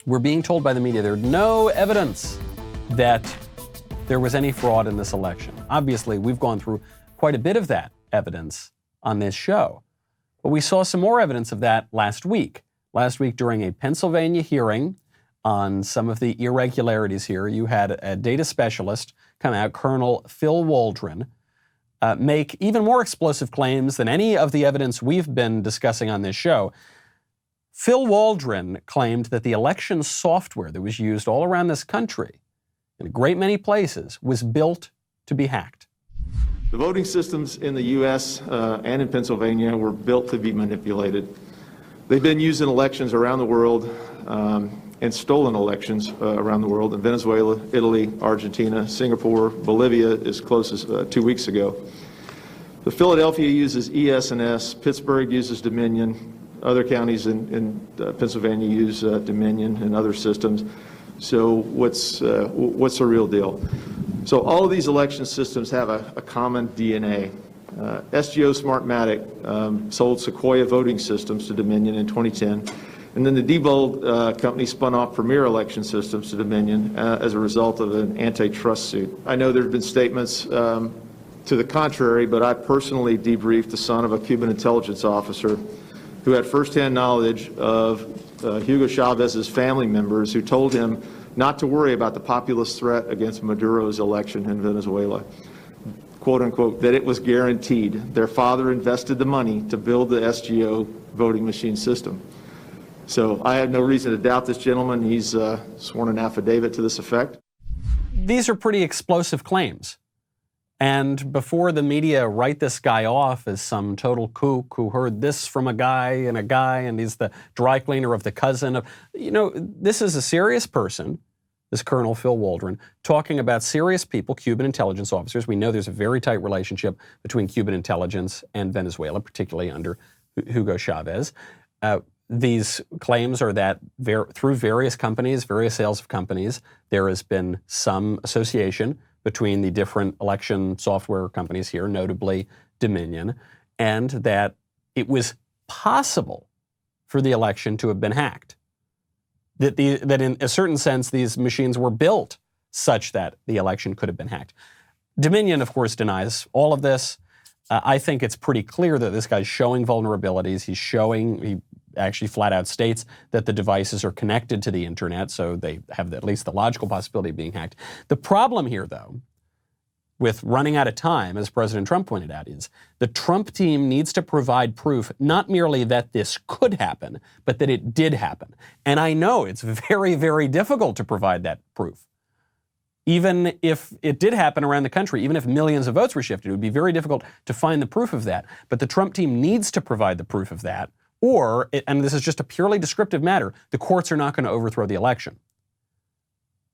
We're being told by the media there's no evidence that there was any fraud in this election. Obviously, we've gone through quite a bit of that evidence on this show. But we saw some more evidence of that last week. Last week during a Pennsylvania hearing on some of the irregularities here, you had a data specialist come out, Colonel Phil Waldron, make even more explosive claims than any of the evidence we've been discussing on this show. Phil Waldron claimed that the election software that was used all around this country, in a great many places, was built to be hacked. The voting systems in the U.S. And in Pennsylvania were built to be manipulated. They've been used in elections around the world and stolen elections around the world in Venezuela, Italy, Argentina, Singapore, Bolivia as close as 2 weeks ago. The Philadelphia uses ES&S, Pittsburgh uses Dominion, other counties in Pennsylvania use Dominion and other systems. So what's the real deal? So all of these election systems have a common DNA. SGO Smartmatic sold Sequoia voting systems to Dominion in 2010. And then the Diebold company spun off Premier Election Systems to Dominion as a result of an antitrust suit. I know there have been statements to the contrary, but I personally debriefed the son of a Cuban intelligence officer who had firsthand knowledge of Hugo Chavez's family members who told him not to worry about the populist threat against Maduro's election in Venezuela. Quote unquote, that it was guaranteed. Their father invested the money to build the SGO voting machine system. So I have no reason to doubt this gentleman. He's sworn an affidavit to this effect. These are pretty explosive claims. And before the media write this guy off as some total kook who heard this from a guy, and he's the dry cleaner of the cousin of, this is a serious person, this Colonel Phil Waldron, talking about serious people, Cuban intelligence officers. We know there's a very tight relationship between Cuban intelligence and Venezuela, particularly under Hugo Chavez. These claims are that through various companies, various sales of companies, there has been some association between the different election software companies here, notably Dominion, and that it was possible for the election to have been hacked. That in a certain sense, these machines were built such that the election could have been hacked. Dominion, of course, denies all of this. I think it's pretty clear that this guy's showing vulnerabilities. He actually flat out states that the devices are connected to the internet, so they have at least the logical possibility of being hacked. The problem here, though, with running out of time, as President Trump pointed out, is the Trump team needs to provide proof not merely that this could happen, but that it did happen. And I know it's very, very difficult to provide that proof. Even if it did happen around the country, even if millions of votes were shifted, it would be very difficult to find the proof of that. But the Trump team needs to provide the proof of that, or, and this is just a purely descriptive matter, the courts are not going to overthrow the election.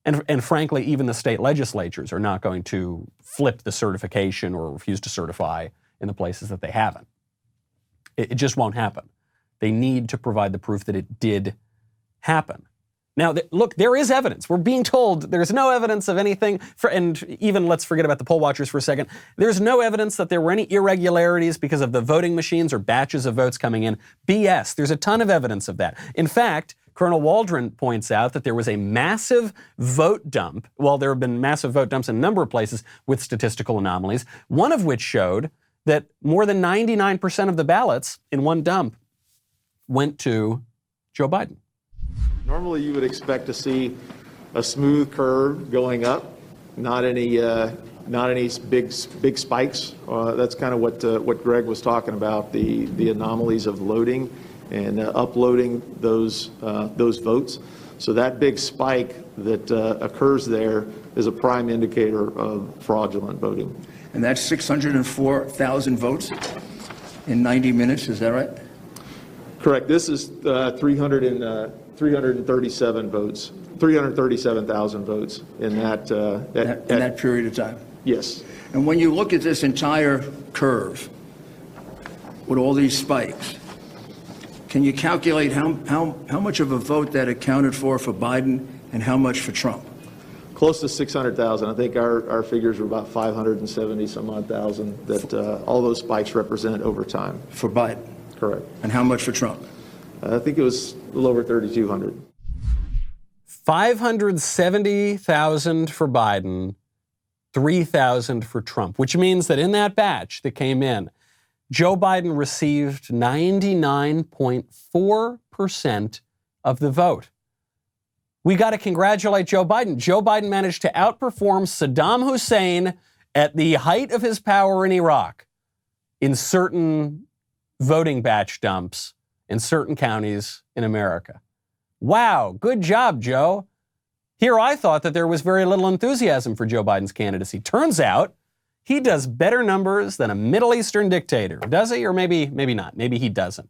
And frankly, even the state legislatures are not going to flip the certification or refuse to certify in the places that they haven't. It just won't happen. They need to provide the proof that it did happen. Now, look, there is evidence. We're being told there's no evidence of anything, and even let's forget about the poll watchers for a second. There's no evidence that there were any irregularities because of the voting machines or batches of votes coming in. BS. There's a ton of evidence of that. In fact, Colonel Waldron points out that there was a massive vote dump. Well, there have been massive vote dumps in a number of places with statistical anomalies, one of which showed that more than 99% of the ballots in one dump went to Joe Biden. Normally, you would expect to see a smooth curve going up, not any big spikes. That's kind of what Greg was talking about, the anomalies of loading and uploading those votes. So that big spike that occurs there is a prime indicator of fraudulent voting. And that's 604,000 votes in 90 minutes. Is that right? Correct. This is 337 votes, 337,000 votes in that period of time. Yes. And when you look at this entire curve with all these spikes, can you calculate how much of a vote that accounted for Biden and how much for Trump? Close to 600,000. I think our figures were about 570 some odd thousand that all those spikes represent over time. For Biden? Correct. And how much for Trump? I think it was a little over 3,200. 570,000 for Biden, 3,000 for Trump, which means that in that batch that came in, Joe Biden received 99.4% of the vote. We got to congratulate Joe Biden. Joe Biden managed to outperform Saddam Hussein at the height of his power in Iraq in certain voting batch dumps in certain counties in America. Wow, good job, Joe. Here I thought that there was very little enthusiasm for Joe Biden's candidacy. Turns out he does better numbers than a Middle Eastern dictator. Does he? Or maybe not. Maybe he doesn't.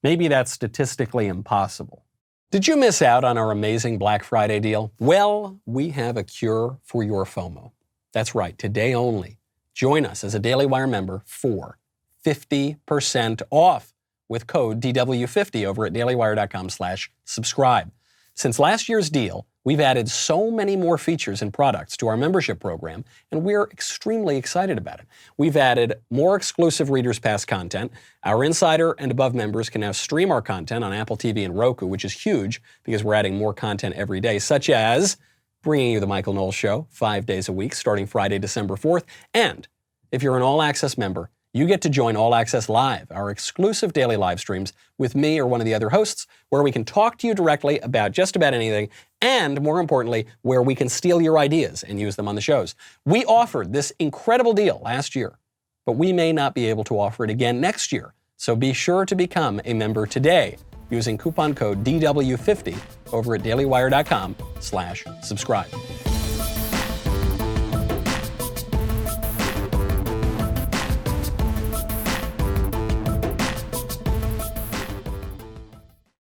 Maybe that's statistically impossible. Did you miss out on our amazing Black Friday deal? Well, we have a cure for your FOMO. That's right, today only. Join us as a Daily Wire member for 50% off with code DW50 over at dailywire.com/subscribe. Since last year's deal, we've added so many more features and products to our membership program, and we're extremely excited about it. We've added more exclusive Reader's Pass content. Our Insider and Above members can now stream our content on Apple TV and Roku, which is huge because we're adding more content every day, such as bringing you The Michael Knowles Show 5 days a week, starting Friday, December 4th. And if you're an All Access member, you get to join All Access Live, our exclusive daily live streams with me or one of the other hosts, where we can talk to you directly about just about anything, and more importantly, where we can steal your ideas and use them on the shows. We offered this incredible deal last year, but we may not be able to offer it again next year. So be sure to become a member today using coupon code DW50 over at dailywire.com/subscribe.